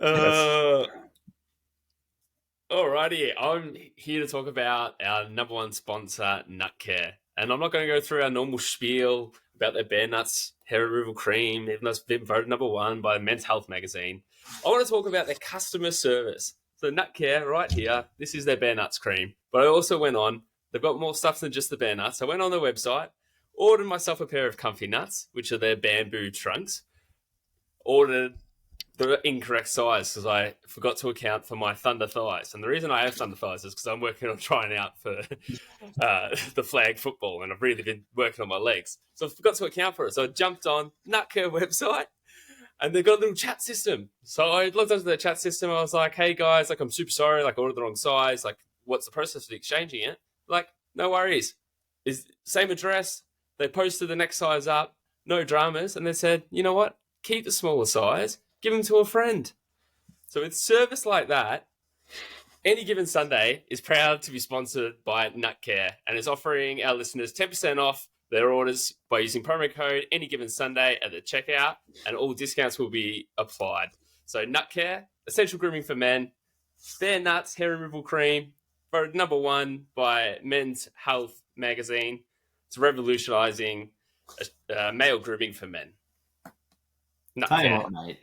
Uh, Alrighty, I'm here to talk about our number one sponsor, Nut Care. And I'm not going to go through our normal spiel about their Bare Nuts hair removal cream, even though it's been voted number one by Men's Health magazine. I want to talk about their customer service. So Nut Care, right here, this is their Bare Nuts cream. But I also went on, they've got more stuff than just the Bare Nuts. I went on their website, ordered myself a pair of comfy nuts, which are their bamboo trunks, ordered the incorrect size because I forgot to account for my thunder thighs. And the reason I have thunder thighs is because I'm working on trying out for the flag football, and I've really been working on my legs. So I forgot to account for it. So I jumped on Nutcare website, and they've got a little chat system. So I logged onto their chat system. I was like, hey guys, like I'm super sorry, like I ordered the wrong size. Like, what's the process of exchanging it? Like, no worries. Is same address. They posted the next size up, no dramas, and they said, you know what? Keep the smaller size. Give them to a friend. So with service like that, Any Given Sunday is proud to be sponsored by Nutcare and is offering our listeners 10% off their orders by using promo code Any Given Sunday at the checkout, and all discounts will be applied. So Nutcare, essential grooming for men, Bare Nuts hair removal cream, voted number one by Men's Health magazine. It's revolutionizing male grooming for men. Tell you what, mate,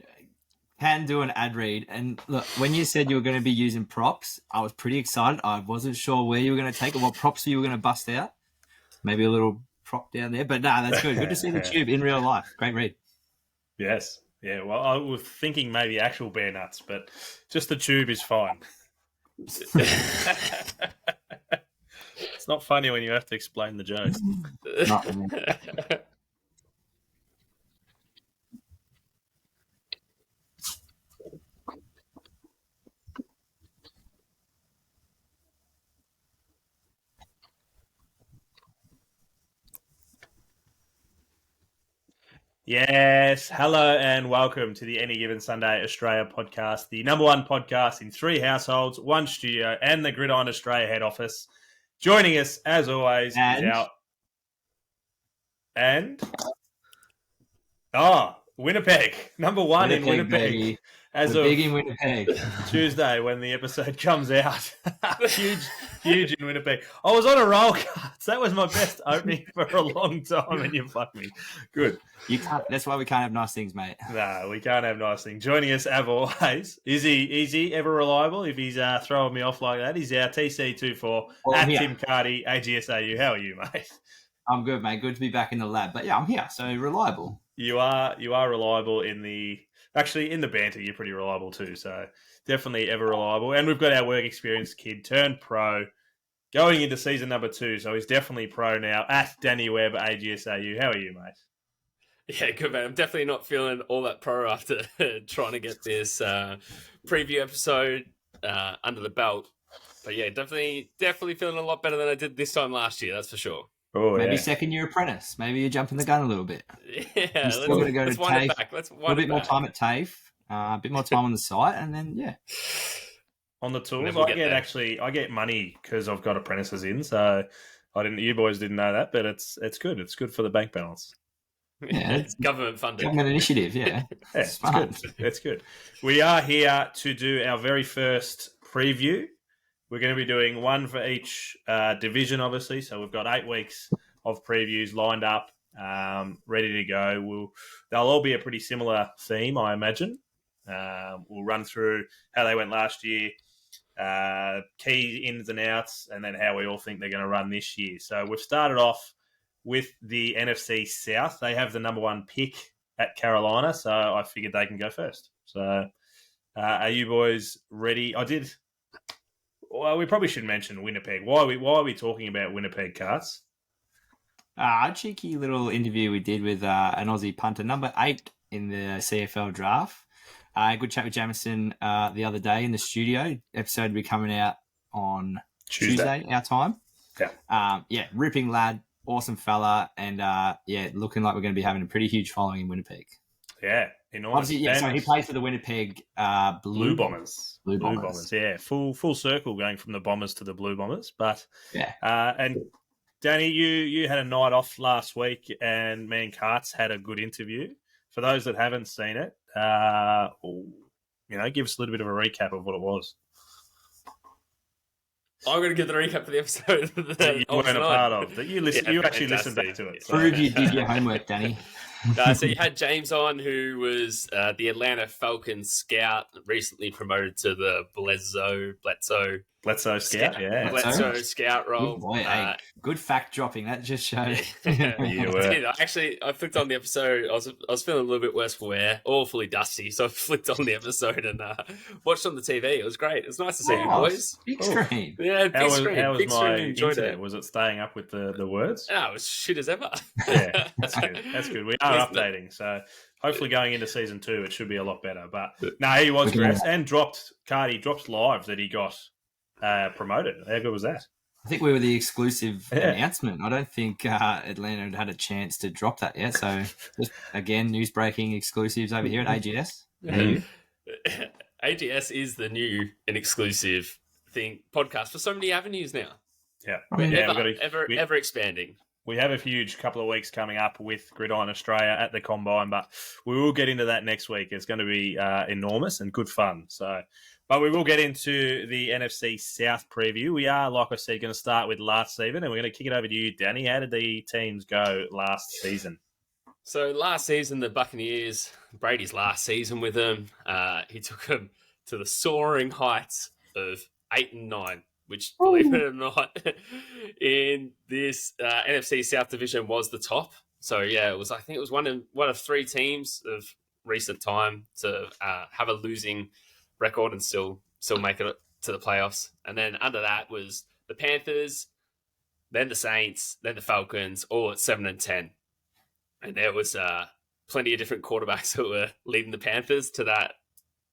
can do an ad read. And look, when you said you were going to be using props, I was pretty excited. I wasn't sure where you were going to take it, what props you were going to bust out. Maybe a little prop down there, but nah, that's good. Good to see the tube in real life. Great read. Yes. Yeah, well, I was thinking maybe actual Bare Nuts, but just the tube is fine. It's not funny when you have to explain the joke. Yes, hello and welcome to the Any Given Sunday Australia podcast, the number one podcast in 3 households, 1 studio, and the Gridiron Australia head office. Joining us, as always, is our... Winnipeg. Number one in Winnipeg. Baby. As We're of big in Winnipeg. Tuesday when the episode comes out. huge in Winnipeg. I was on a roll, cards. That was my best opening for a long time, and you fucked me. Good. You can't. That's why we can't have nice things, mate. No, we can't have nice things. Joining us, as always, is he ever reliable? If he's throwing me off like that, he's our TC24 at Tim Cardy, AGSAU. How are you, mate? I'm good, mate. Good to be back in the lab. But yeah, I'm here, so reliable. You are reliable in the banter. You're pretty reliable too. So definitely ever reliable. And we've got our work experience kid turned pro going into season number 2. So he's definitely pro now at Danny Webb AGSAU. How are you, mate? Yeah, good, man. I'm definitely not feeling all that pro after trying to get this preview episode under the belt. But yeah, definitely feeling a lot better than I did this time last year. That's for sure. Oh, maybe second year apprentice. Maybe you're jumping the gun a little bit. Yeah, let's wind it back. A little bit more time at TAFE, a bit more time on the site, and then on the tools. I get money because I've got apprentices in. So you boys didn't know that, but it's good. It's good for the bank balance. Yeah, it's government funded. Government initiative. Yeah, it's good. It's good. We are here to do our very first preview. We're going to be doing one for each division, obviously. So we've got 8 weeks of previews lined up, ready to go. They'll all be a pretty similar theme, I imagine. We'll run through how they went last year, key ins and outs, and then how we all think they're going to run this year. So we've started off with the NFC South. They have the number 1 pick at Carolina, so I figured they can go first. So are you boys ready? Well, we probably should mention Winnipeg. Why are we talking about Winnipeg, Carts? A cheeky little interview we did with an Aussie punter, number 8 in the CFL draft. Good chat with Jamison the other day in the studio. Episode will be coming out on Tuesday our time. Yeah. Ripping lad, awesome fella, and looking like we're going to be having a pretty huge following in Winnipeg. Yeah, enormous. So he plays for the Winnipeg Blue Bombers. Blue Bombers, yeah. Full circle going from the Bombers to the Blue Bombers. But yeah. And Danny, you had a night off last week, and me and Carts had a good interview. For those that haven't seen it, give us a little bit of a recap of what it was. I'm going to give the recap of the episode that you weren't a part of. That you listen. Yeah, you actually listened back to it. So. Prove you did your homework, Danny. So you had James on, who was the Atlanta Falcons scout, recently promoted to the Bledsoe scout role. Good boy, good fact dropping. That just showed. I flicked on the episode. I was feeling a little bit worse for wear, awfully dusty, so I flicked on the episode and watched on the TV. It was great. It was nice to see you boys. Big screen. Yeah, big screen. How was big my screen. Enjoyed internet? it. Was it staying up with the words? Oh, it was shit as ever. Yeah, that's good. That's good. We are updating, so hopefully going into season 2, it should be a lot better. But no, he was great and dropped live that he got promoted. How good was that? I think we were the exclusive announcement. I don't think Atlanta had a chance to drop that yet. So, just, again, news breaking exclusives over here at AGS. AGS is the new and exclusive podcast for so many avenues now. Yeah, ever expanding. We have a huge couple of weeks coming up with Gridiron Australia at the Combine, but we will get into that next week. It's going to be enormous and good fun. But we will get into the NFC South preview. We are, like I said, going to start with last season, and we're going to kick it over to you, Danny. How did the teams go last season? So last season, the Buccaneers, Brady's last season with them, he took them to the soaring heights of 8-9. Which, believe it or not, in this NFC South division was the top. So yeah, I think it was one of 3 teams of recent time to have a losing record and still make it to the playoffs. And then under that was the Panthers, then the Saints, then the Falcons, all at 7-10. And there was plenty of different quarterbacks who were leading the Panthers to that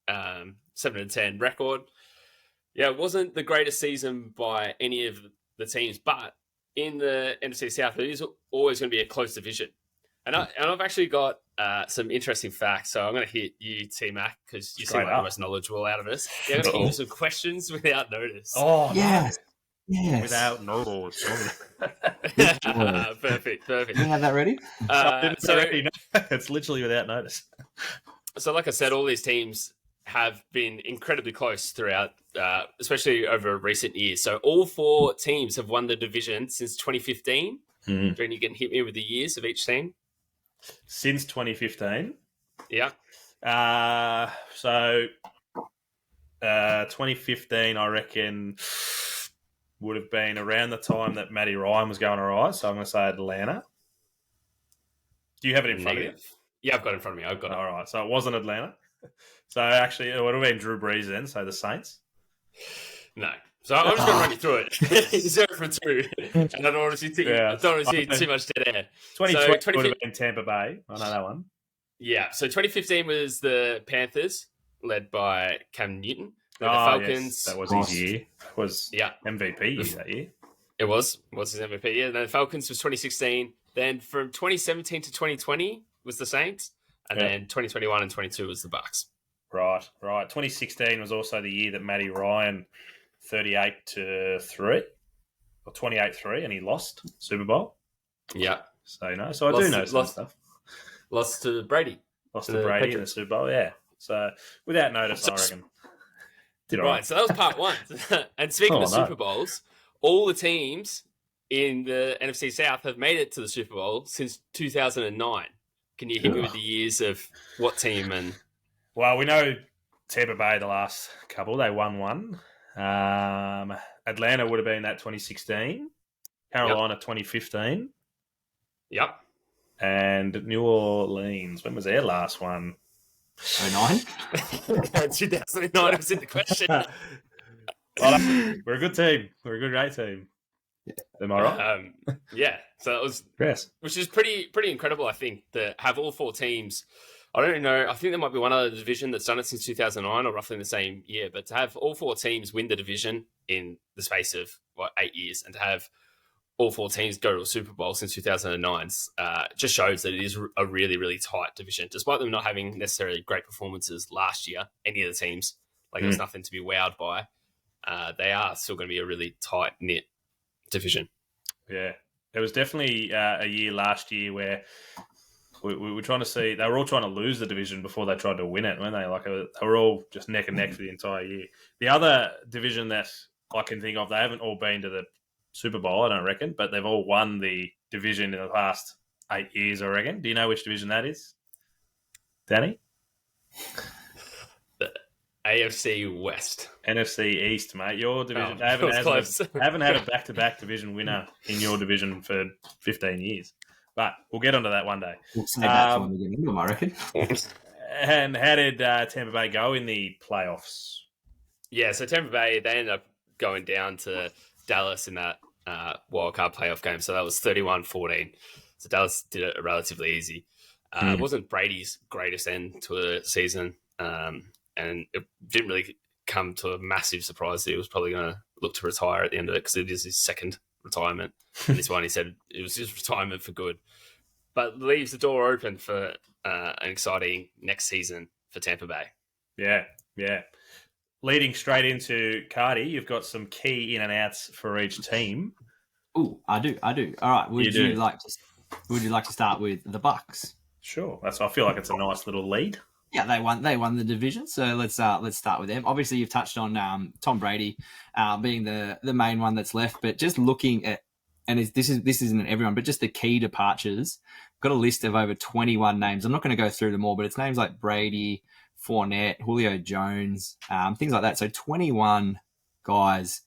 7-10 record. Yeah, it wasn't the greatest season by any of the teams, but in the NFC South, it is always going to be a close division. And I've actually got some interesting facts, so I'm going to hit you, Tmac, because you seem like the most knowledge out of us. Yeah, I'm going to give you some questions without notice. Oh, yes. Yes. Without notice. Perfect. You have that ready? It's literally without notice. So like I said, all these teams have been incredibly close throughout, especially over recent years. So all 4 teams have won the division since 2015. Mm-hmm. You can hit me with the years of each team. Since 2015? Yeah. 2015, I reckon, would have been around the time that Matty Ryan was going to rise. So I'm going to say Atlanta. Do you have it in front of you? Yeah, I've got it in front of me. I've got it. All right. So it wasn't Atlanta. So actually, it would have been Drew Brees then, so the Saints. No. So I'm just going to run you through it. 0 for 2. And I don't want to see too much dead air. 2020 would have been Tampa Bay. I know that one. Yeah. So 2015 was the Panthers, led by Cam Newton. The Falcons. Yes, that was his year. It was MVP year that year. It was his MVP year. And then the Falcons was 2016. Then from 2017 to 2020 was the Saints. And then 2021 and 22 was the Bucs. Right. 2016 was also the year that Matty Ryan 38-3 or 28-3, and he lost Super Bowl. Yeah. So I do know some stuff. Lost to Brady. Lost to Brady in the Super Bowl. Yeah. So without notice, I reckon. Right. So that was part 1. And speaking of Super Bowls, all the teams in the NFC South have made it to the Super Bowl since 2009. Can you hit me with the years of what team? And well, we know Tampa Bay the last couple. They won one. Atlanta would have been that 2016. Carolina 2015. Yep. And New Orleans. When was their last one? 09? 2009 was in the question. Well, we're a good team. We're a great team. Am I right? Yeah. So it was, which is pretty incredible. I think to have all 4 teams. I don't know. I think there might be one other division that's done it since 2009 or roughly in the same year. But to have all 4 teams win the division in the space of 8 years, and to have all 4 teams go to a Super Bowl since 2009 just shows that it is a really, really tight division. Despite them not having necessarily great performances last year, any of the teams, there's nothing to be wowed by. They are still going to be a really tight knit division. Yeah, it was definitely a year last year where We were trying to see. They were all trying to lose the division before they tried to win it, weren't they? Like they were all just neck and neck for the entire year. The other division that I can think of, they haven't all been to the Super Bowl, I don't reckon, but they've all won the division in the past 8 years, I reckon. Do you know which division that is, Danny? The AFC West. NFC East, mate. Your division. They haven't had a back-to-back division winner in your division for 15 years. But we'll get onto that one day. We'll save that for when we get into them, I reckon. And how did Tampa Bay go in the playoffs? Yeah, so Tampa Bay, they ended up going down to Dallas in that wildcard playoff game. So that was 31-14. So Dallas did it relatively easy. It wasn't Brady's greatest end to a season. And it didn't really come to a massive surprise that he was probably going to look to retire at the end of it because it is his second retirement. And this one, he said it was his retirement for good. But leaves the door open for an exciting next season for Tampa Bay. Yeah. Leading straight into Cardi, you've got some key in and outs for each team. Oh, I do. All right. Would you like to start with the Bucks? Sure. I feel like it's a nice little lead. Yeah, they won the division, so let's start with them. Obviously, you've touched on Tom Brady being the main one that's left, but just looking at, and this isn't everyone, but just the key departures. Got a list of over 21 names. I'm not going to go through them all, but it's names like Brady, Fournette, Julio Jones, things like that. So 21 guys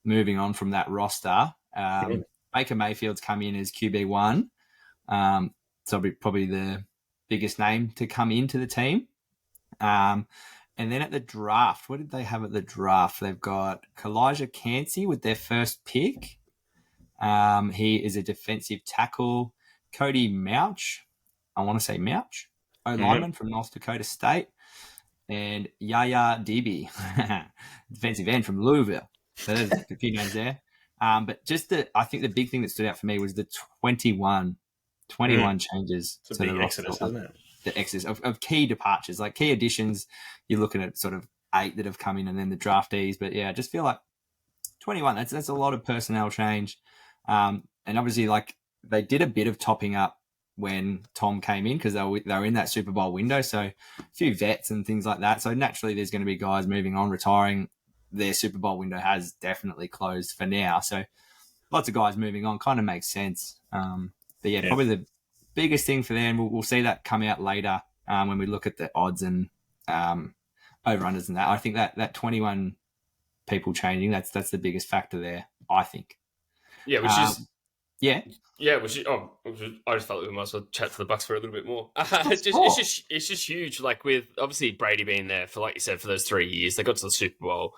moving on from that roster. Baker Mayfield's come in as QB1, so probably the biggest name to come into the team. And then at the draft, what did they have at the draft? They've got Kalijah Cansey with their first pick. He is a defensive tackle. Cody Mouch, I want to say Mouch, lineman from North Dakota State. And Yaya Debe, defensive end from Louisville. So there's a few names there. But I think the big thing that stood out for me was the 21 changes. It's a big exodus, isn't it? The exodus of key departures, like key additions. You're looking at sort of 8 that have come in and then the draftees. But yeah, I just feel like 21, that's a lot of personnel change. And obviously, like, they did a bit of topping up when Tom came in because they were in that Super Bowl window. So a few vets and things like that. So naturally, there's going to be guys moving on, retiring. Their Super Bowl window has definitely closed for now. So lots of guys moving on kind of makes sense. But yeah, probably the biggest thing for them, we'll see that come out later when we look at the odds and over-unders and that. I think that 21 people changing, that's the biggest factor there, I think. Yeah, which is... Yeah. Yeah, I just felt like we might as well chat to the Bucks for a little bit more. It's just huge. Like with obviously Brady being there for, like you said, for those 3 years, they got to the Super Bowl,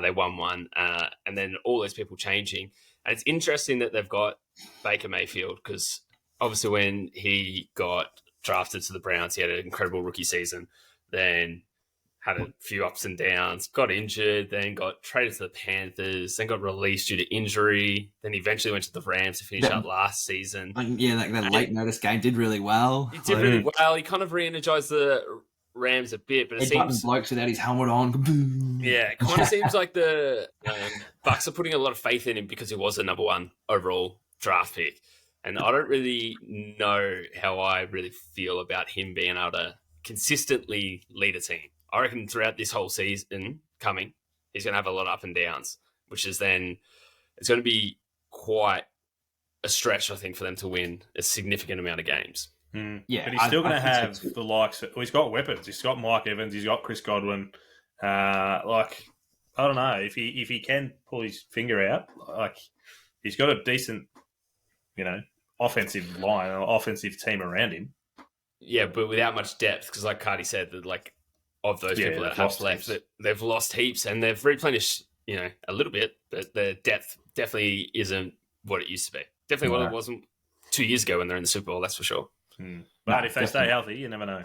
they won one, and then all those people changing. And it's interesting that they've got Baker Mayfield because obviously when he got drafted to the Browns, he had an incredible rookie season. Then had a few ups and downs, got injured, then got traded to the Panthers, then got released due to injury, then eventually went to the Rams to finish out last season. Yeah, that late notice game did really well. He did really well. He kind of re-energized the Rams a bit, but it seems... blokes without his helmet on. Yeah, it kind of seems like the Bucks are putting a lot of faith in him because he was a number 1 overall draft pick. And I don't really know how I really feel about him being able to consistently lead a team. I reckon throughout this whole season coming, he's going to have a lot of up and downs, which is then it's going to be quite a stretch, I think, for them to win a significant amount of games. Yeah, but he's still going to have the likes. He's got weapons. He's got Mike Evans. He's got Chris Godwin. I don't know if he can pull his finger out. Like he's got a decent, offensive line, an offensive team around him. Yeah, but without much depth, because like Cardi said, that like of those people that have left, that they've lost heaps and they've replenished, a little bit, but the depth definitely isn't what it used to be. Definitely what it wasn't 2 years ago when they're in the Super Bowl, that's for sure. But if they stay healthy, you never know.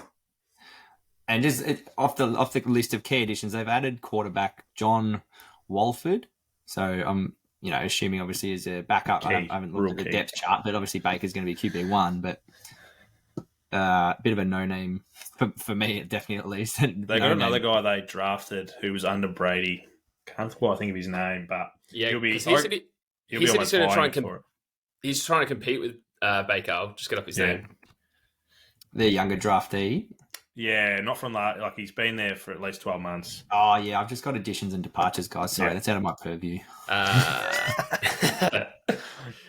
And just off the list of key additions, they've added quarterback John Walford. So I'm, assuming obviously as a backup. I haven't looked at the depth chart, but obviously Baker's going to be QB1. But a bit of a no-name for me, definitely at least. They got another guy they drafted who was under Brady. Can't quite think of his name, but he'll be. He's going to try and he's trying to compete with Baker. I'll just get up his name. their younger draftee. Yeah, not from that. Like, he's been there for at least 12 months. Oh, yeah, I've just got additions and departures, guys. Sorry, that's out of my purview.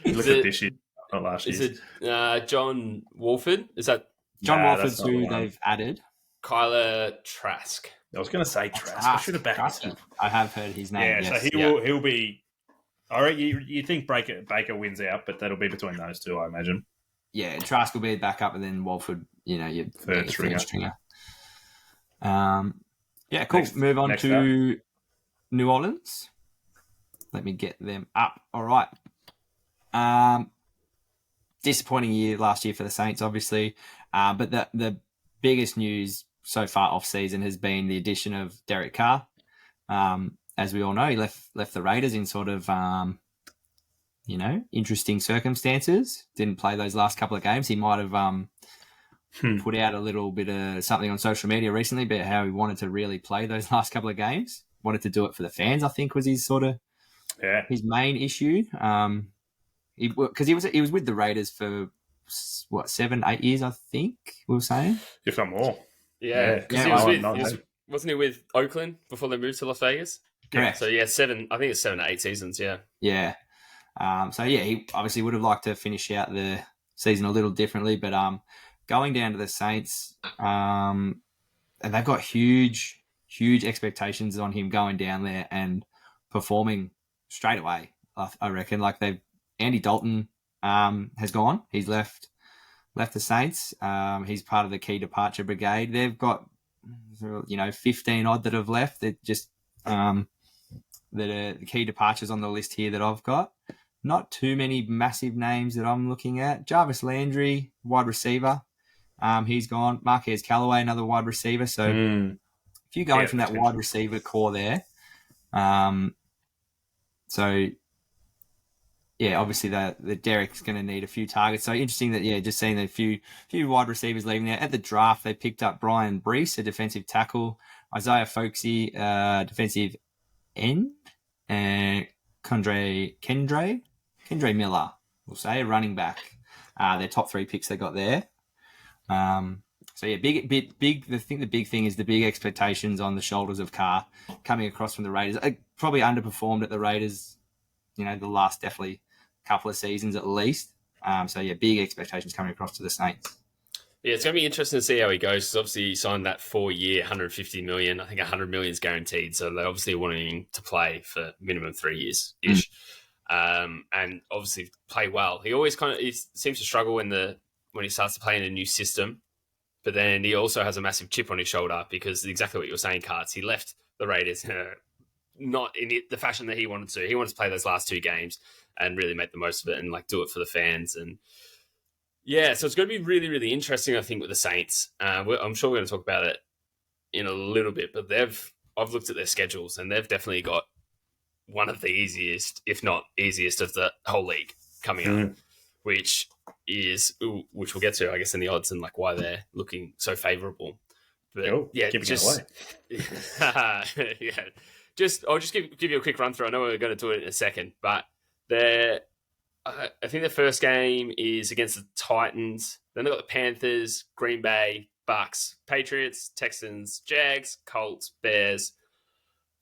Look at this year, not last year. Is it John Wolford? Is that John Wolford's who they've added? Kyler Trask. I was going to say Trask. I should have backed him. I have heard his name. Yeah, yes. so he'll be. All right, you think Baker wins out, but that'll be between those two, I imagine. Yeah, Trask will be the backup, and then Wolford, your third stringer. Yeah, cool. Move on to New Orleans. Let me get them up. All right. Disappointing year last year for the Saints, obviously. But the biggest news so far off season has been the addition of Derek Carr. As we all know, he left the Raiders in sort of interesting circumstances. Didn't play those last couple of games. He might have put out a little bit of something on social media recently about how he wanted to really play those last couple of games. Wanted to do it for the fans, I think, was his sort of his main issue. Because he was with the Raiders for 7-8 years, I think we were saying, if not more. Yeah, wasn't he with Oakland before they moved to Las Vegas? Correct. So yeah, 7. I think it's 7 to 8 seasons. Yeah. Yeah. He obviously would have liked to finish out the season a little differently, but going down to the Saints, and they've got huge expectations on him going down there and performing straight away. I reckon. Like Andy Dalton has gone. He's left the Saints. He's part of the key departure brigade. They've got 15 odd that have left. They're just that are the key departures on the list here that I've got. Not too many massive names that I'm looking at. Jarvis Landry, wide receiver. He's gone. Marquez Callaway, another wide receiver. So if you're going from that wide receiver core there, obviously the Derek's going to need a few targets. So interesting that, just seeing a few wide receivers leaving there. At the draft, they picked up Brian Brees, a defensive tackle, Isaiah Folksy, defensive end, and Kendre Miller, we'll say, a running back. Their top 3 picks they got there. Big. I think the big thing is the big expectations on the shoulders of Carr coming across from the Raiders. Probably underperformed at the Raiders, the last definitely couple of seasons at least. Big expectations coming across to the Saints. Yeah, it's going to be interesting to see how he goes. Because obviously, he signed that 4-year, $150 million. I think $100 million is guaranteed. So they're obviously wanting to play for minimum 3 years ish, and obviously play well. He always he seems to struggle when he starts to play in a new system. But then he also has a massive chip on his shoulder because exactly what you were saying, Carts. He left the Raiders not in the fashion that he wanted to. He wanted to play those last 2 games and really make the most of it and do it for the fans. And yeah, so it's going to be really, really interesting, I think, with the Saints. I'm sure we're going to talk about it in a little bit, but I've looked at their schedules and they've definitely got one of the easiest, if not easiest, of the whole league coming up, which we'll get to, I guess, in the odds and why they're looking so favourable. But giving it away. I'll just give you a quick run through. I know we're going to do it in a second, but I think the first game is against the Titans. Then they've got the Panthers, Green Bay, Bucks, Patriots, Texans, Jags, Colts, Bears,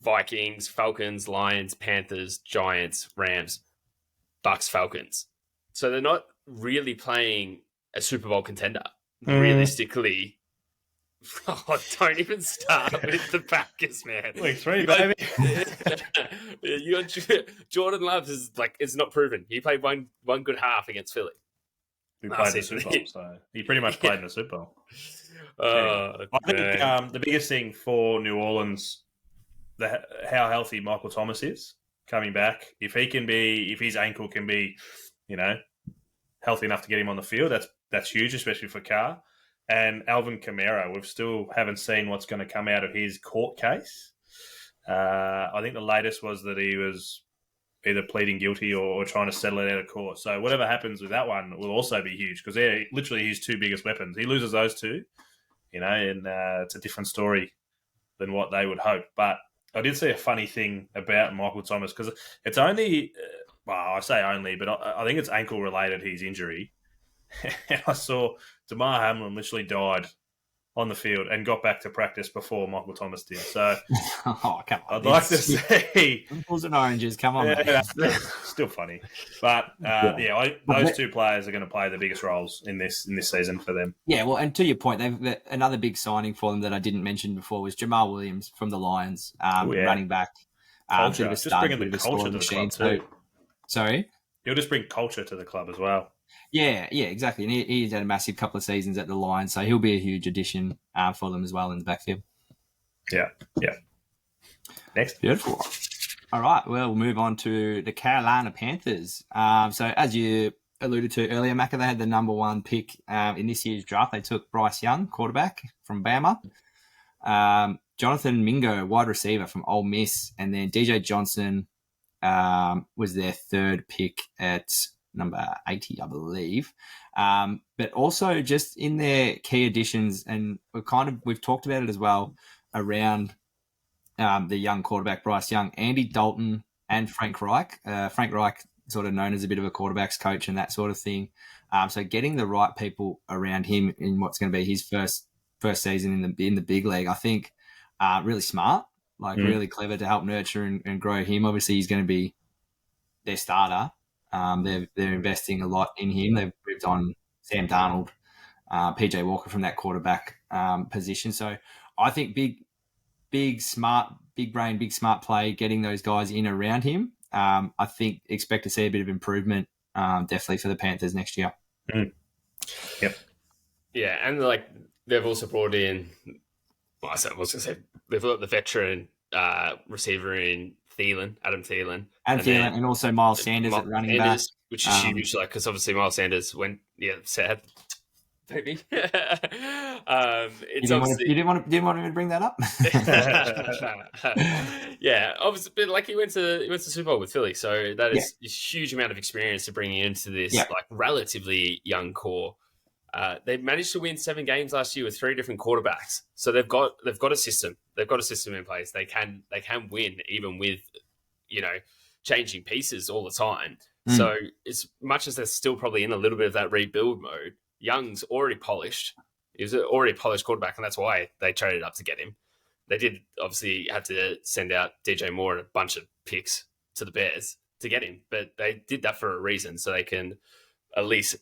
Vikings, Falcons, Lions, Panthers, Giants, Rams, Bucks, Falcons. So they're not really playing a Super Bowl contender. Realistically, don't even start with the Packers, man. Week 3, baby. You got Jordan Love is not proven. He played one good half against Philly. He played in the Super Bowl, so he pretty much played in the Super Bowl. I think the biggest thing for New Orleans, how healthy Michael Thomas is coming back. If his ankle can be, healthy enough to get him on the field, that's huge, especially for Carr. And Alvin Kamara, we still haven't seen what's going to come out of his court case. I think the latest was that he was either pleading guilty or trying to settle it out of court. So whatever happens with that one will also be huge because they're literally his 2 biggest weapons. He loses those 2, and it's a different story than what they would hope. But I did see a funny thing about Michael Thomas because it's only, I say only, but I think it's ankle related, his injury. and I saw Damar Hamlin literally died on the field and got back to practice before Michael Thomas did. So Oh, come on. I'd like to see. Apples and oranges, come on, Yeah, mate. still funny, but those two players are going to play the biggest roles in this season for them. Yeah, well, and to your point, another big signing for them that I didn't mention before was Jamal Williams from the Lions, running back. Culture, just bringing the culture to the club too. Sorry? He'll just bring culture to the club as well. Yeah, exactly. And he's had a massive couple of seasons at the Lions, so he'll be a huge addition for them as well in the backfield. Yeah. Next. Beautiful. All right, well, we'll move on to the Carolina Panthers. So as you alluded to earlier, Macca, they had the number 1 pick in this year's draft. They took Bryce Young, quarterback from Bama. Jonathan Mingo, wide receiver from Ole Miss. And then DJ Johnson was their 3rd pick at number 80, I believe. But also just in their key additions, and we've talked about it as well around the young quarterback, Bryce Young, Andy Dalton and Frank Reich. Frank Reich sort of known as a bit of a quarterback's coach and that sort of thing. So getting the right people around him in what's going to be his first season in the big league, I think really smart, really clever to help nurture and grow him. Obviously, he's going to be their starter. They're investing a lot in him. They've moved on Sam Darnold, PJ Walker from that quarterback position. So I think big brain, big smart play, getting those guys in around him. I think expect to see a bit of improvement definitely for the Panthers next year. Yep. Yeah, and they've also brought in, I was going to say, they've got the veteran receiver in Adam Thielen. And also Miles Sanders at running back. Which is huge, because obviously Miles Sanders went, sad. Maybe. You didn't want me to bring that up? Yeah, obviously, but he went to Super Bowl with Philly, so that is a huge amount of experience to bring into this relatively young core. They managed to win 7 games last year with 3 different quarterbacks, so they've got a system. They've got a system in place. They can win even with changing pieces all the time. So as much as they're still probably in a little bit of that rebuild mode, Young's already polished. He was already a polished quarterback, and that's why they traded up to get him. They did obviously have to send out DJ Moore and a bunch of picks to the Bears to get him, but they did that for a reason, so they can at least,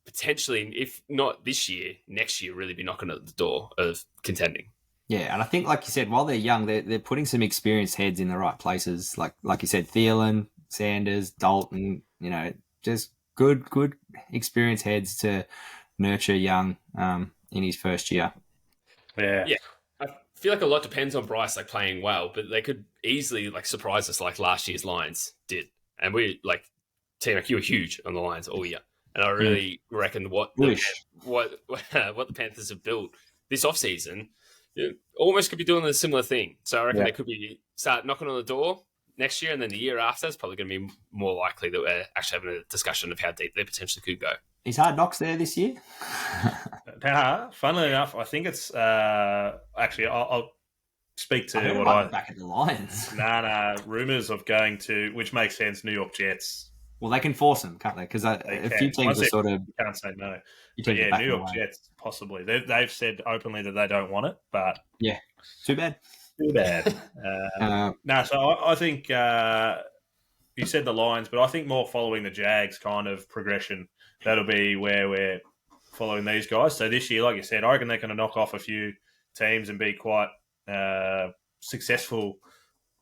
potentially, if not this year, next year, really be knocking at the door of contending. Yeah, and I think, like you said, while they're young, they're putting some experienced heads in the right places. Like you said, Thielen, Sanders, Dalton, just good experienced heads to nurture Young in his first year. Yeah. I feel like a lot depends on Bryce playing well, but they could easily surprise us like last year's Lions did. And we Tmac, you were huge on the Lions all year. And I really reckon what the Panthers have built this offseason almost could be doing a similar thing. So I reckon they could start knocking on the door next year, and then the year after is probably going to be more likely that we're actually having a discussion of how deep they potentially could go. Is Hard Knocks there this year? Funnily enough, I think it's actually I'll speak to what I back at the Lions. Rumors of going to, which makes sense, New York Jets. Well, they can force them, can't they? Because a few teams are sort of... You can't say no. But yeah, New York Jets, possibly. They've said openly that they don't want it, but... Yeah, too bad. So I think you said the Lions, but I think more following the Jags kind of progression. That'll be where we're following these guys. So this year, like you said, I reckon they're going to knock off a few teams and be quite successful,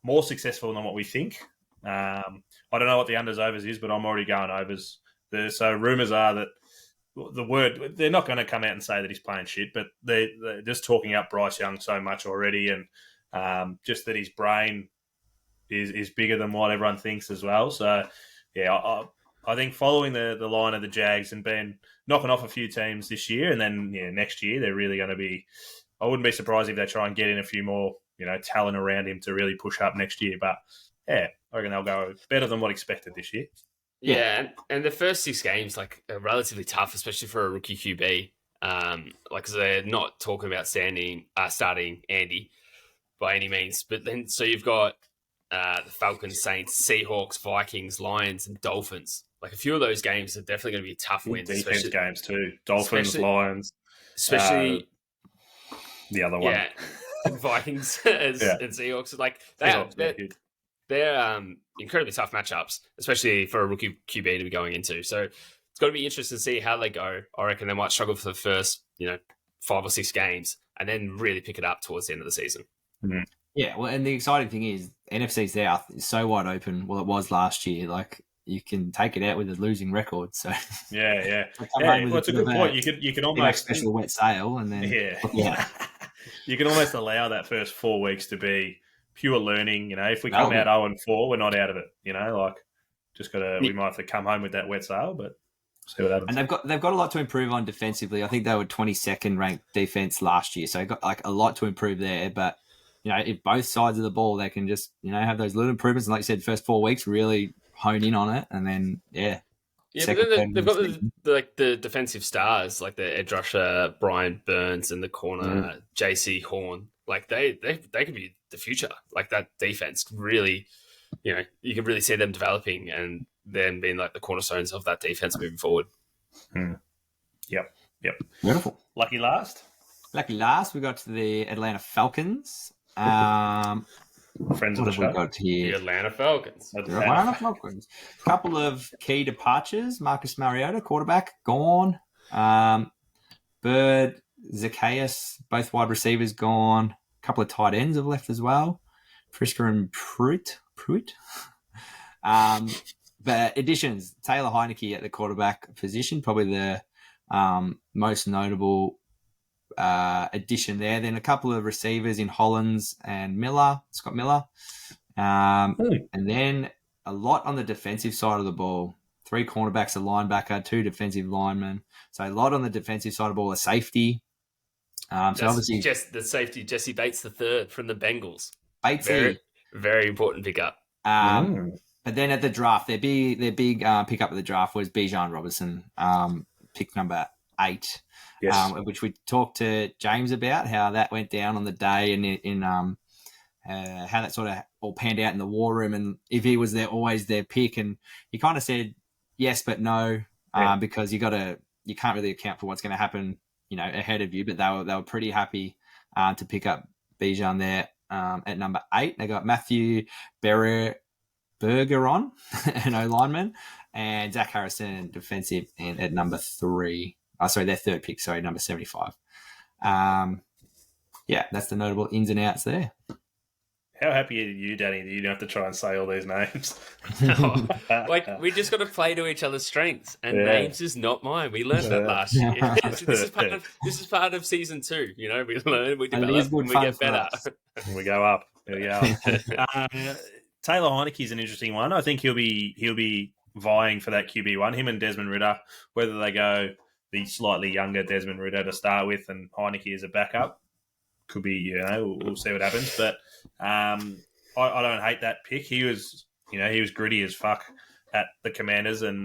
more successful than what we think. I don't know what the unders overs is, but I'm already going overs. So rumours are that they're not going to come out and say that he's playing shit, but they're just talking up Bryce Young so much already, and just that his brain is bigger than what everyone thinks as well. So yeah, I think following the line of the Jags and knocking off a few teams this year, and then next year they're really going to be. I wouldn't be surprised if they try and get in a few more talent around him to really push up next year. But yeah, I reckon they'll go better than what expected this year. Yeah, and the first 6 games are relatively tough, especially for a rookie QB. Because they're not talking about starting Andy by any means. But then, so you've got the Falcons, Saints, Seahawks, Vikings, Lions, and Dolphins. Like a few of those games are definitely going to be tough wins. Defense games too. Dolphins, Lions. Especially the other one. Yeah, Vikings and Seahawks. Like they're incredibly tough matchups, especially for a rookie QB to be going into. So it's got to be interesting to see how they go. I reckon they might struggle for the first, 5 or 6 games and then really pick it up towards the end of the season. Mm-hmm. Yeah, well, and the exciting thing is NFC South is so wide open. Well, it was last year. Like you can take it out with a losing record. So yeah. Well, it's a good point. You can almost special wet sail, and then you can almost allow that first 4 weeks to be pure learning. If we come out 0-4, we're not out of it. We might have to come home with that wet sail, but see what happens. And they've got a lot to improve on defensively. I think they were 22nd ranked defense last year, so they've got like a lot to improve there. But if both sides of the ball, they can just have those little improvements, and like you said, first 4 weeks really hone in on it, and then but then they've got the defensive stars like the edge rusher Brian Burns and the corner JC Horn. Like they could be the future. Like that defense really, you can really see them developing and them being like the cornerstones of that defense moving forward. Yep. Beautiful. Lucky last, we got to the Atlanta Falcons. Friends of the show. We got here? The Atlanta Falcons. Couple of key departures. Marcus Mariota, quarterback, gone. Bird, Zacchaeus, both wide receivers gone. A couple of tight ends have left as well. Frisker and Pruitt. But additions, Taylor Heineke at the quarterback position, probably the most notable addition there. Then a couple of receivers in Hollins and Scott Miller. And then a lot on the defensive side of the ball. 3 cornerbacks, a linebacker, 2 defensive linemen. So a lot on the defensive side of the ball, a safety. So obviously just the safety, Jesse Bates III from the Bengals. Batesy. Very important pickup. But then at the draft, their big pickup of the draft was Bijan Robinson, pick number 8. Yes. Which we talked to James about, how that went down on the day and how that sort of all panned out in the war room, and if he was always their pick. And he kind of said yes but no, because you can't really account for what's going to happen, ahead of you. But they were pretty happy to pick up Bijan there at number 8. They got Matthew Bergeron, an O-lineman, and Zach Harrison, defensive end, at number 3. Their third pick, number 75. That's the notable ins and outs there. How happy are you, Danny, that you don't have to try and say all these names? We just got to play to each other's strengths, and names is not mine. We learned that last year. This is part of season 2. We learn, we develop, and we get better. We go up. There we go. Taylor Heineke is an interesting one. I think he'll be vying for that QB1. Him and Desmond Ridder, whether they go the slightly younger Desmond Ridder to start with and Heineke as a backup, could be, we'll see what happens. But I don't hate that pick. He was gritty as fuck at the Commanders and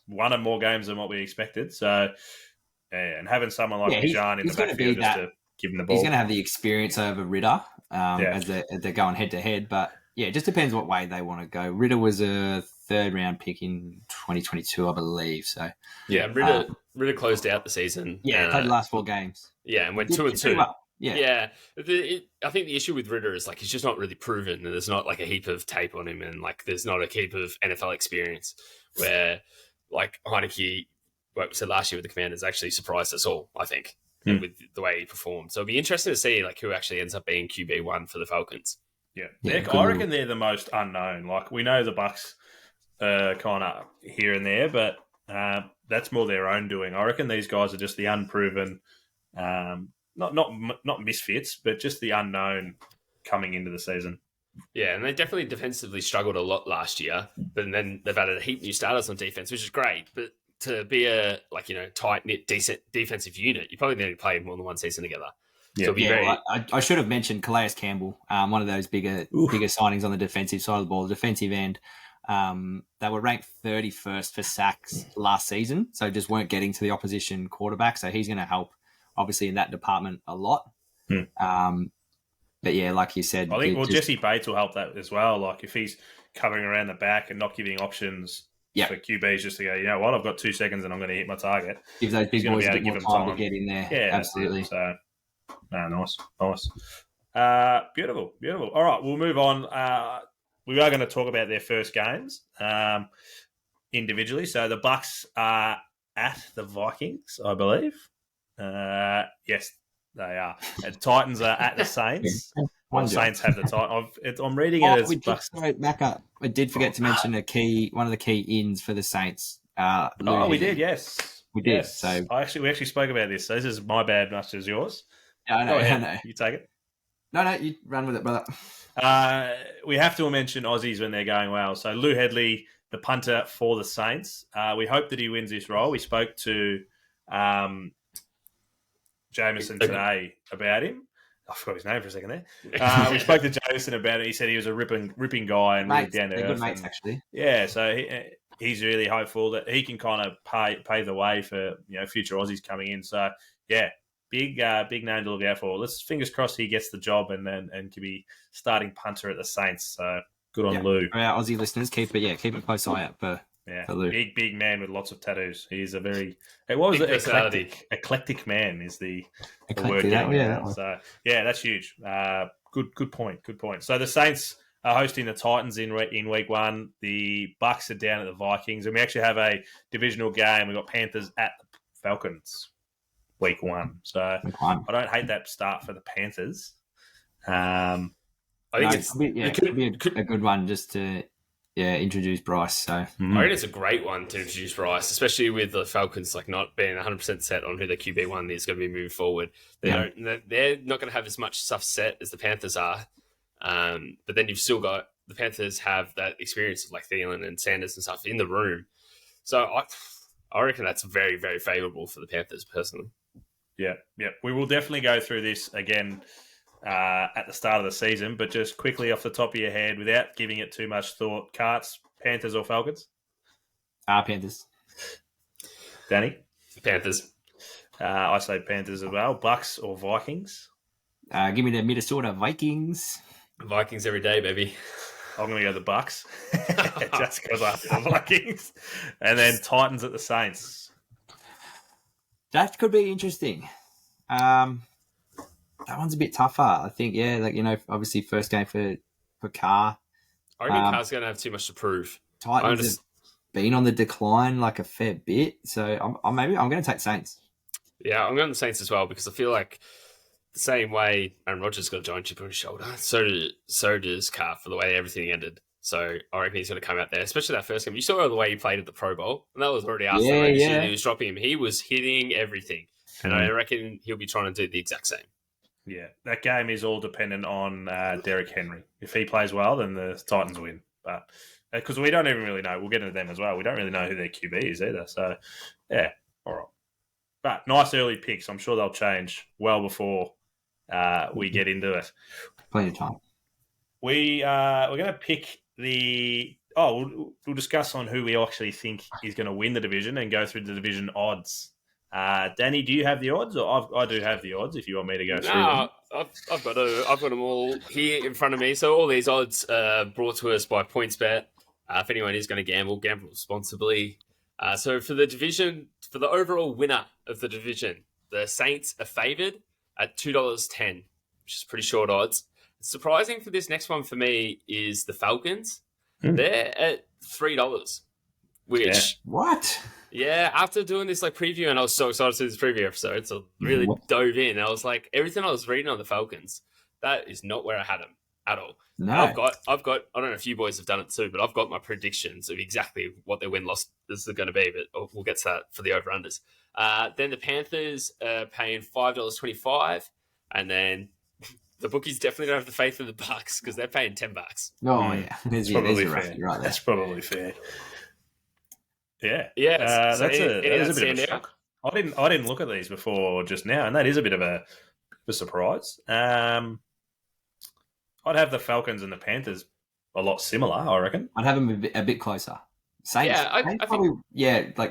won more games than what we expected. So, and having someone like Bijan in the backfield just to give him the ball. He's going to have the experience over Ridder as they're going head to head. But it just depends what way they want to go. Ridder was a 3rd round pick in 2022, I believe. So Ridder closed out the season. Yeah, played the last 4 games. Yeah, and went 2-2. Well. Yeah. I think the issue with Ridder is he's just not really proven. There's not a heap of tape on him, and there's not a heap of NFL experience. Where Heineke, like we said last year with the Commanders, actually surprised us all. I think with the way he performed. So it'll be interesting to see who actually ends up being QB1 for the Falcons. Yeah, I reckon they're the most unknown. We know the Bucs kind of here and there, but that's more their own doing. I reckon these guys are just the unproven, not misfits, but just the unknown coming into the season. Yeah, and they definitely defensively struggled a lot last year, but then they've added a heap new starters on defense, which is great. But to be a tight-knit, decent defensive unit, you probably need to play more than one season together. Yeah, I should have mentioned Calais Campbell, one of those bigger signings on the defensive side of the ball, the defensive end. They were ranked 31st for sacks last season, so just weren't getting to the opposition quarterback. So he's going to help, obviously, in that department a lot. But yeah, like you said, I think Jesse Bates will help that as well. Like if he's covering around the back and not giving options for QBs just to go, you know what, I've got 2 seconds and I'm going to hit my target. Give those big boys a bit more time to get in there. Yeah, absolutely. So, nice. Beautiful. All right, we'll move on. We are going to talk about their first games individually. So the Bucks are at the Vikings, I believe. Yes, they are. And Titans are at the Saints. Well, Saints have the Titans. I'm reading it as Bucks. Back up. I did forget to mention one of the key ins for the Saints. We did. Yes, we did. Yes. So we actually spoke about this. So this is my bad, much as yours. I know. You take it. No, you run with it, brother. We have to mention Aussies when they're going well. So Lou Headley, the punter for the Saints. We hope that he wins this role. We spoke to Jameson today about him. I forgot his name for a second there. We spoke to Jameson about it. He said he was a ripping guy and really down to earth. Good mates, actually. Yeah, so he's really hopeful that he can kind of pave the way for future Aussies coming in. So yeah, big name to look out for. Let's fingers crossed he gets the job and can be starting punter at the Saints. So good on Lou. For our Aussie listeners, keep a close eye out for Lou. Big man with lots of tattoos. He's a very eclectic man is the word. So yeah, that's huge. Good point. So the Saints are hosting the Titans in week 1. The Bucks are down at the Vikings, and we actually have a divisional game. We've got Panthers at the Falcons week 1. So I don't hate that start for the Panthers. I think it could be a good one just to introduce Bryce. So I think it's a great one to introduce Bryce, especially with the Falcons not being 100% set on who the QB1 is going to be moving forward. They're not going to have as much stuff set as the Panthers are. But then you've still got the Panthers have that experience of Thielen and Sanders and stuff in the room. So I reckon that's very, very favourable for the Panthers personally. Yeah. We will definitely go through this again at the start of the season, but just quickly off the top of your head, without giving it too much thought, Carts, Panthers or Falcons? Panthers. Danny? Panthers. I say Panthers as well. Bucks or Vikings? Give me the Minnesota Vikings. Vikings every day, baby. I'm going to go the Bucks just because I have the Vikings. And then Titans at the Saints. That could be interesting. That one's a bit tougher. I think, obviously first game for Carr. I reckon Carr's going to have too much to prove. Titans have been on the decline a fair bit. So I'm going to take Saints. Yeah, I'm going the Saints as well because I feel like the same way Aaron Rodgers got a giant chip on his shoulder, so does Carr for the way everything ended. So I reckon he's going to come out there, especially that first game. You saw the way he played at the Pro Bowl, and that was already after he was dropping him. He was hitting everything, and I reckon he'll be trying to do the exact same. Yeah, that game is all dependent on Derrick Henry. If he plays well, then the Titans win. But because we don't even really know, we'll get into them as well. We don't really know who their QB is either. So, yeah, all right. But nice early picks. I'm sure they'll change well before we get into it. Plenty of time. We're going to pick we'll discuss on who we actually think is going to win the division and go through the division odds. Danny, do you have the odds? Or I do have the odds if you want me to go through them. I've got them all here in front of me. So all these odds are brought to us by PointsBet. If anyone is going to gamble responsibly. So for the division, for the overall winner of the division, the Saints are favoured at $2.10, which is pretty short odds. Surprising for this next one for me is the Falcons. They're at $3, which what? Yeah, after doing this preview, and I was so excited to do this preview episode, so really dove in. I was like, everything I was reading on the Falcons, that is not where I had them at all. No, I've got. I don't know if you boys have done it too, but I've got my predictions of exactly what their win-loss is going to be. But we'll get to that for the over-unders. Then the Panthers are paying $5.25, and then the bookies definitely don't have the faith in the Bucks because they're paying $10. Oh yeah, that's probably fair. Right, that's probably fair. Yeah. Yeah. That is a bit of a shock. I didn't look at these before just now, and that is a bit of a surprise. I'd have the Falcons and the Panthers a lot similar, I reckon. I'd have them a bit closer. Saints, I probably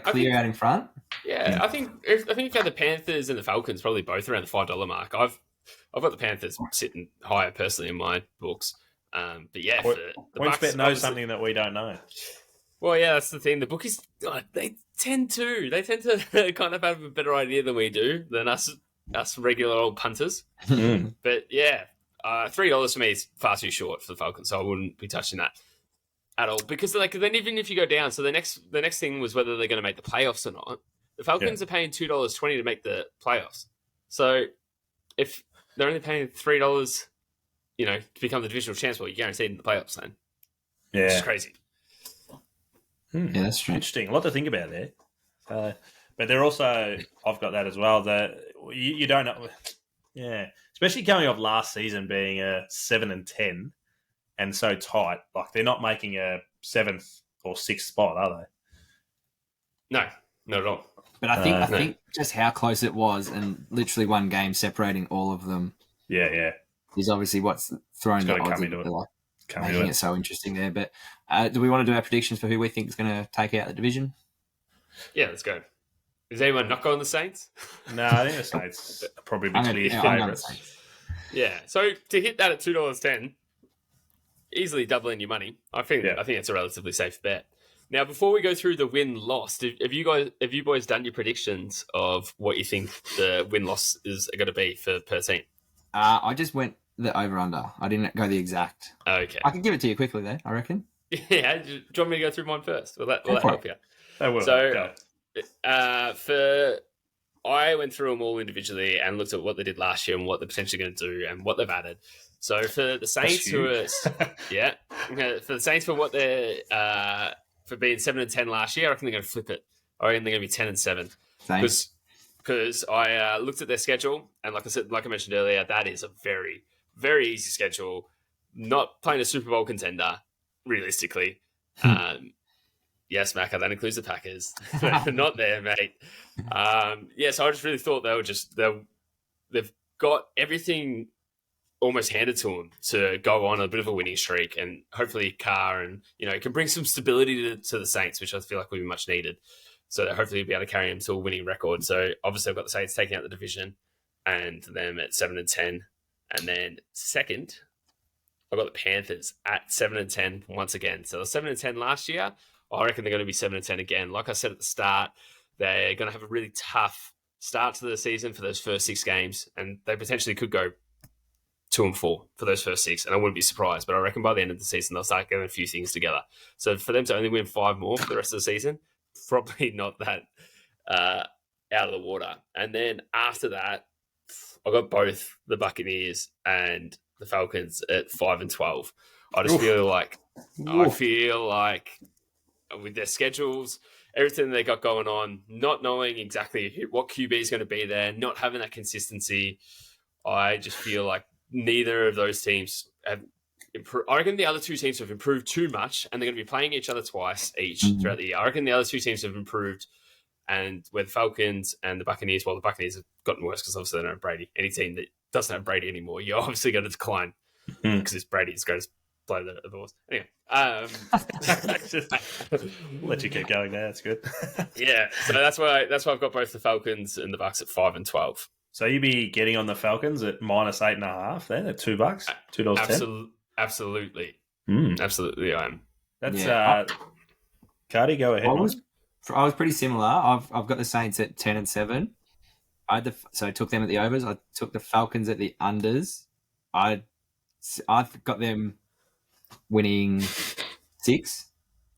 clear out in front. Yeah, I think if you have the Panthers and the Falcons, probably both around the $5 mark. I've got the Panthers sitting higher personally in my books. But yeah, for the Bucks, knows something that we don't know. Well, yeah, that's the thing. The bookies, they tend to kind of have a better idea than we do, than us regular old punters. But yeah, $3 for me is far too short for the Falcons, so I wouldn't be touching that at all. Because then even if you go down, so the next thing was whether they're going to make the playoffs or not. The Falcons are paying $2.20 to make the playoffs. So if they're only paying $3, to become the divisional champs, well, you're guaranteed in the playoffs then. Yeah, which is crazy. Yeah, that's true. Interesting. A lot to think about there. But they're also, I've got that as well, that you don't know. Yeah. Especially coming off last season being a 7-10 and so tight. Like, they're not making a 7th or 6th spot, are they? No, not at all. But I think just how close it was and literally one game separating all of them. Yeah. Is obviously what's throwing the odds into it. Making it so interesting there. But do we want to do our predictions for who we think is going to take out the division? Yeah, let's go. Is anyone not going the Saints? No, I think the Saints are probably the clear favourites. Yeah, so to hit that at $2.10, easily doubling your money. I think it's a relatively safe bet. Now, before we go through the win-loss, have you boys done your predictions of what you think the win-loss is going to be per team? I just went the over-under. I didn't go the exact. Okay. I can give it to you quickly, though, I reckon. Yeah, do you want me to go through mine first? Will that help you? That will. So, I went through them all individually and looked at what they did last year and what they're potentially going to do and what they've added. So for the Saints, for the Saints, for what they're for being 7-10 last year, I reckon they're going to flip it. I reckon they're going to be 10-7 because I looked at their schedule and like I mentioned earlier, that is a very, very easy schedule. Not playing a Super Bowl contender, realistically. Yes, Macca, that includes the Packers. They're not there, mate. So I just really thought they've got everything almost handed to them to go on a bit of a winning streak, and hopefully Carr and can bring some stability to the Saints, which I feel like will be much needed. So that hopefully we'll be able to carry them to a winning record. So obviously I've got the Saints taking out the division and them at 7-10, and then second I've got the Panthers at 7-10 once again. So 7-10 last year. I reckon they're going to be 7-10 again. Like I said at the start, they're going to have a really tough start to the season for those first 6 games, and they potentially could go 2-4 for those first 6, and I wouldn't be surprised. But I reckon by the end of the season, they'll start getting a few things together. So for them to only win 5 more for the rest of the season, probably not that out of the water. And then after that, I've got both the Buccaneers and the Falcons at 5-12. I just feel like with their schedules, everything they got going on, not knowing exactly what QB is going to be there, not having that consistency, I just feel like neither of those teams have improved. I reckon the other 2 teams have improved too much, and they're going to be playing each other twice each throughout the year. I reckon the other 2 teams have improved, and with the Falcons and the Buccaneers, the Buccaneers have gotten worse because obviously they don't have Brady. Any team that doesn't have Brady anymore, you're obviously going to decline because it's Brady's greatest play the horse. Anyway, let you keep going there. That's good. Yeah, so that's why I've got both the Falcons and the Bucks at 5-12. So you'd be getting on the Falcons at -8.5 then at $2, $2.10. Absolutely, absolutely, I am. That's Cardi. Go ahead. I was pretty similar. I've got the Saints at 10-7. So I took them at the overs. I took the Falcons at the unders. I've got them winning 6.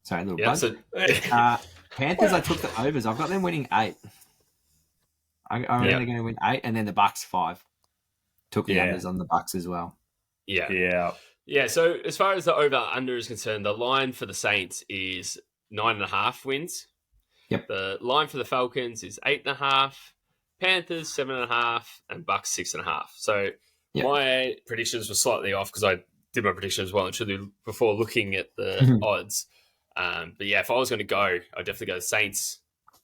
Sorry, a little buzz. Panthers, I took the overs. I've got them winning 8. I reckon they're going to win 8, and then the Bucks 5. Took the unders on the Bucks as well. Yeah. So as far as the over/under is concerned, the line for the Saints is 9.5 wins. Yep. The line for the Falcons is 8.5. Panthers 7.5, and Bucks 6.5. So my predictions were slightly off because I did my prediction as well, actually, before looking at the odds. But yeah, if I was going to go, I'd definitely go the Saints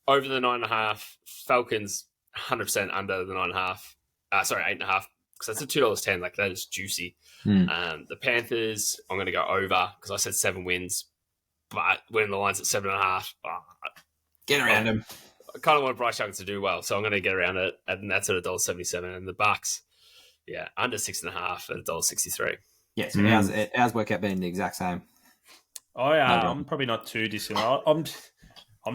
over the 9.5, Falcons 100% under the 9.5. 8.5, because that's a $2.10. Like, that is juicy. The Panthers, I'm going to go over because I said 7 wins, but when the line's at 7.5, get around them. I kind of want Bryce Young to do well, so I'm going to get around it, and that's at $1.77. And the Bucks, Yeah, under 6.5 at $1.63. Yeah, so ours work out being the exact same. I'm probably not too dissimilar. I'm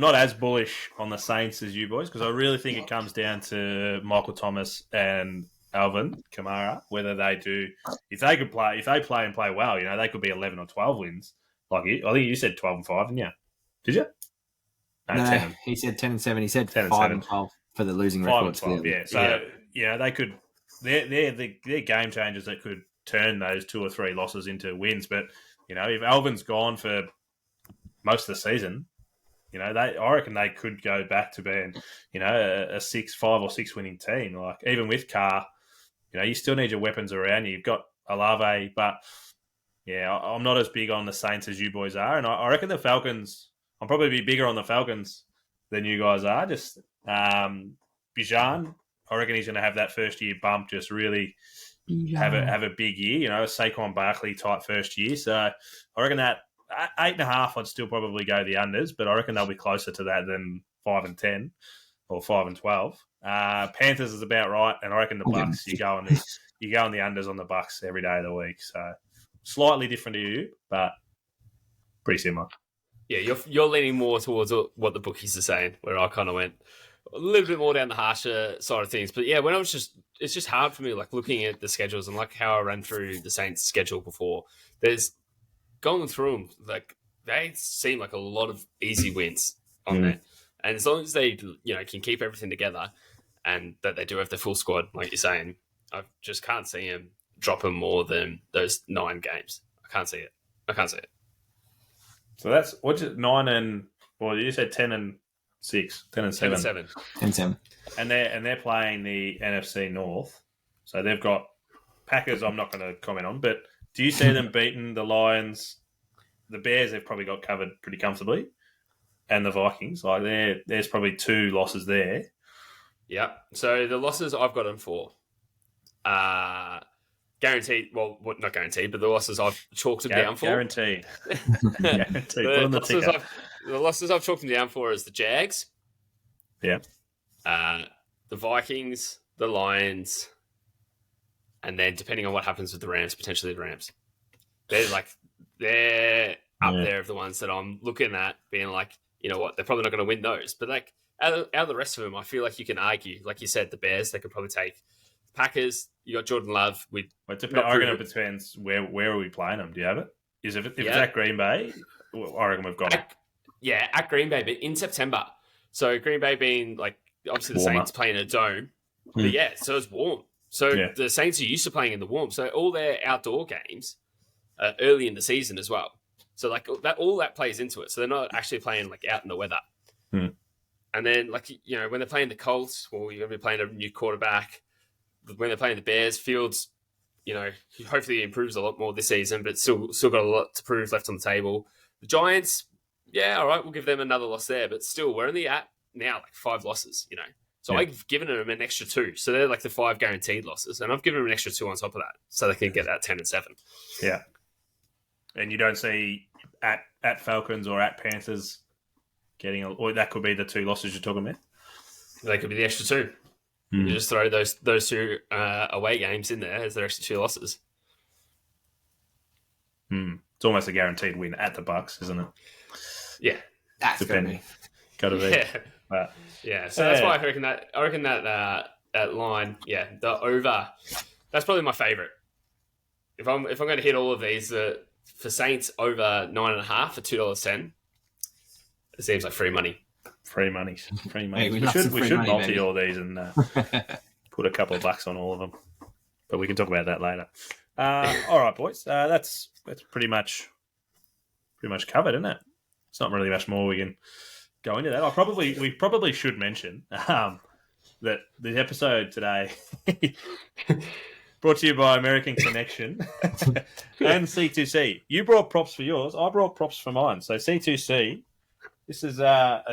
not as bullish on the Saints as you boys because I really think it comes down to Michael Thomas and Alvin Kamara, whether they do, if they play and play well, they could be 11 or 12 wins. I think you said 12 and 5, didn't you? Did you? No, 10. He said 10 and 7. He said 5 and 12 for the losing record. 5 and 12, yeah. So, they could, they're game changers that could turn those 2 or 3 losses into wins. But, if Alvin's gone for most of the season, I reckon they could go back to being, a 5 or 6 winning team. Like, even with Carr, you still need your weapons around you. You've got Olave, but, I'm not as big on the Saints as you boys are. And I reckon the Falcons, I'll probably be bigger on the Falcons than you guys are. Just Bijan, I reckon he's going to have that first year bump, just really have a big year, a Saquon Barkley type first year. So I reckon that 8.5, I'd still probably go the unders, but I reckon they'll be closer to that than 5 and 10 or 5 and 12. Panthers is about right, and I reckon the Bucks, you go on the unders on the Bucks every day of the week. So slightly different to you, but pretty similar. Yeah, you're leaning more towards what the bookies are saying, where I kind of went a little bit more down the harsher side of things. But yeah, when it's just hard for me, like looking at the schedules and like how I ran through the Saints' schedule before. There's going through them, like they seem like a lot of easy wins on there, and as long as they can keep everything together and that they do have the full squad, like you're saying, I just can't see them dropping more than those 9 games. I can't see it. So that's what's it 9 and you said 10 and 6, 10 and 7. 10 and 7. And they're playing the NFC North. So they've got Packers I'm not going to comment on, but do you see them beating the Lions? The Bears they've probably got covered pretty comfortably. And the Vikings. Like there's probably 2 losses there. Yeah. So the losses I've got them for guaranteed, well, not guaranteed, but the losses I've chalked them down for. Guaranteed. Guaranteed. Put on the ticker. The losses I've chalked them down for is the Jags. Yeah. The Vikings, the Lions, and then depending on what happens with the Rams, potentially the Rams. They're up there of the ones that I'm looking at being like, you know what, they're probably not going to win those. But like out of the rest of them, I feel like you can argue, like you said, the Bears, they could probably take. Packers, you got Jordan Love. I reckon it depends where are we playing them? Do you have it? If it's at Green Bay, I reckon we've got it. Yeah, at Green Bay, but in September. So Green Bay being like obviously the Saints playing a dome, but so it's warm. So the Saints are used to playing in the warm. So all their outdoor games early in the season as well. So like all that plays into it. So they're not actually playing like out in the weather. And then like when they're playing the Colts, well, you're going to be playing a new quarterback. When they're playing the Bears, Fields, hopefully he improves a lot more this season, but still got a lot to prove left on the table. The Giants, all right, we'll give them another loss there, but still, we're only at now like 5 losses, So I've given them an extra 2, so they're like the 5 guaranteed losses, and I've given them an extra 2 on top of that, so they can get that 10 and 7. Yeah, and you don't see at Falcons or at Panthers or that could be the 2 losses you're talking about. They could be the extra 2. You just throw those 2 away games in there as their extra 2 losses. It's almost a guaranteed win at the Bucks, isn't it? Yeah, that's depending. Got to be. Yeah. So that's why I reckon that that line, the over. That's probably my favorite. If I'm going to hit all of these for Saints over 9.5 for $2.10, it seems like free money. Free money. Hey, we should money, multi baby. all these and put a couple of bucks on all of them. But we can talk about that later. All right, boys. That's pretty much covered, isn't it? It's not really much more we can go into that. We probably should mention that the episode today brought to you by American Connection and C2C. You brought props for yours. I brought props for mine. So C2C. This is a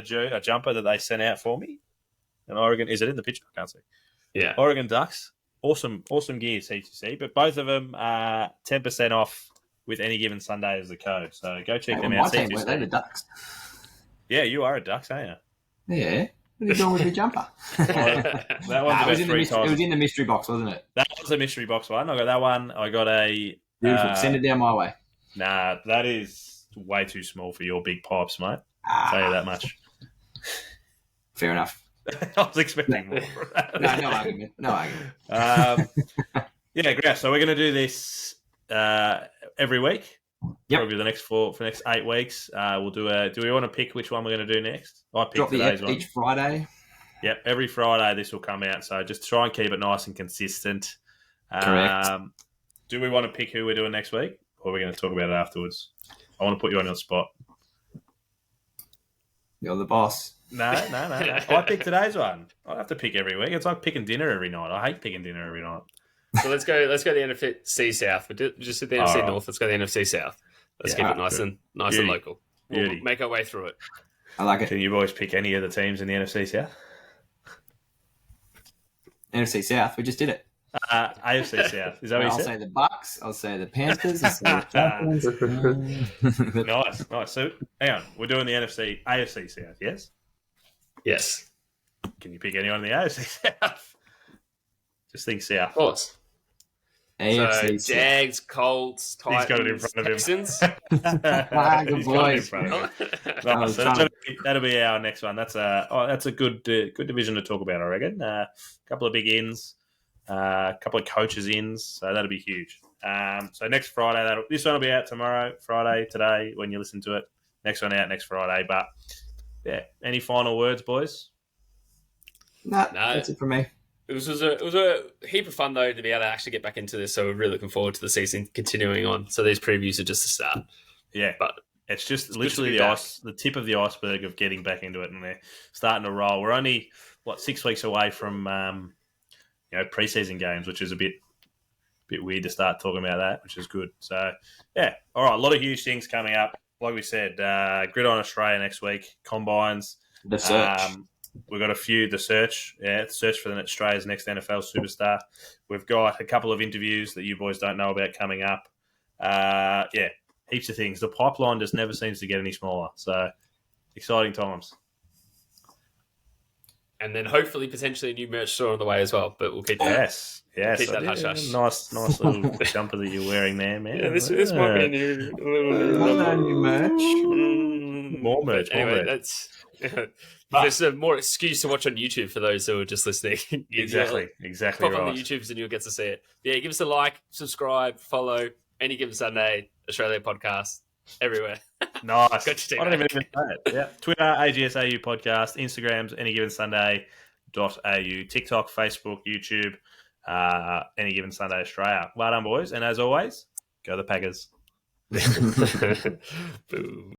jumper that they sent out for me. And Oregon, is it in the picture? I can't see. Yeah. Oregon Ducks. Awesome gear, C2C. But both of them are 10% off with any given Sunday as the code. So go check them out. My team, were they the Ducks? Yeah, you are a Ducks, aren't you? Yeah. What are you doing with your jumper? That one's it was in the mystery box, wasn't it? That was a mystery box one. I got that one. I got a... Beautiful. Send it down my way. Nah, that is way too small for your big pipes, mate. I'll tell you that much. Fair enough. I was expecting more. No argument. No argument. Yeah, great. So we're going to do this every week. Yep. Probably the next for the next 8 weeks. We'll do a. Do we want to pick which one we're going to do next? I picked today's one. Each Friday. Yep, every Friday this will come out. So just try and keep it nice and consistent. Correct. Do we want to pick who we're doing next week, or are we going to talk about it afterwards? I want to put you on your spot. You're the boss. No. I picked today's one. I have to pick every week. It's like picking dinner every night. I hate picking dinner every night. So let's go the NFC South. We just did the NFC North. Let's go the NFC South. Let's keep it nice and local. We'll make our way through it. I like it. Can you boys pick any of the teams in the NFC South? NFC South. We just did it. AFC South. Is that what you said? I'll say the Bucks. I'll say the Panthers. I'll say the Falcons. Nice. So, hang on. We're doing the AFC South, yes? Yes. Can you pick anyone in the AFC South? Just think South. Of course. AFC so, Jags, Colts, Titans, He's got it in front of him. Texans. Good boys. So that'll be our next one. That's a good division to talk about, I reckon. A couple of big ins, a couple of coaches ins, so that'll be huge. So next Friday, this one will be out tomorrow, Friday, today, when you listen to it. Next one out next Friday. But yeah, any final words, boys? No, that's it for me. It was a heap of fun, though, to be able to actually get back into this. So we're really looking forward to the season continuing on. So these previews are just the start. Yeah, but it's just literally the tip of the iceberg of getting back into it, and they're starting to roll. We're only 6 weeks away from preseason games, which is a bit weird to start talking about that, which is good. So yeah, all right, a lot of huge things coming up. Like we said, Gridiron Australia next week, combines. The search. We've got the search for the Australia's next NFL superstar. We've got a couple of interviews that you boys don't know about coming up. Heaps of things. The pipeline just never seems to get any smaller. So, exciting times. And then hopefully, potentially a new merch store on the way as well. But we'll keep that. Yes. Keep that hush-hush. Nice little jumper that you're wearing there, man. Yeah, this might be a new merch. More merch. Anyway, that's... There's more excuse to watch on YouTube for those who are just listening. Exactly Pop right. on the YouTubes and you'll get to see it. Yeah, give us a like, subscribe, follow. Any Given Sunday, Australia podcast, everywhere. Nice. I don't even say it. Yeah. Twitter, AGSAU podcast, Instagrams, anygivensunday.au, TikTok, Facebook, YouTube, Any Given Sunday Australia. Well done, boys. And as always, go the Packers. Boom.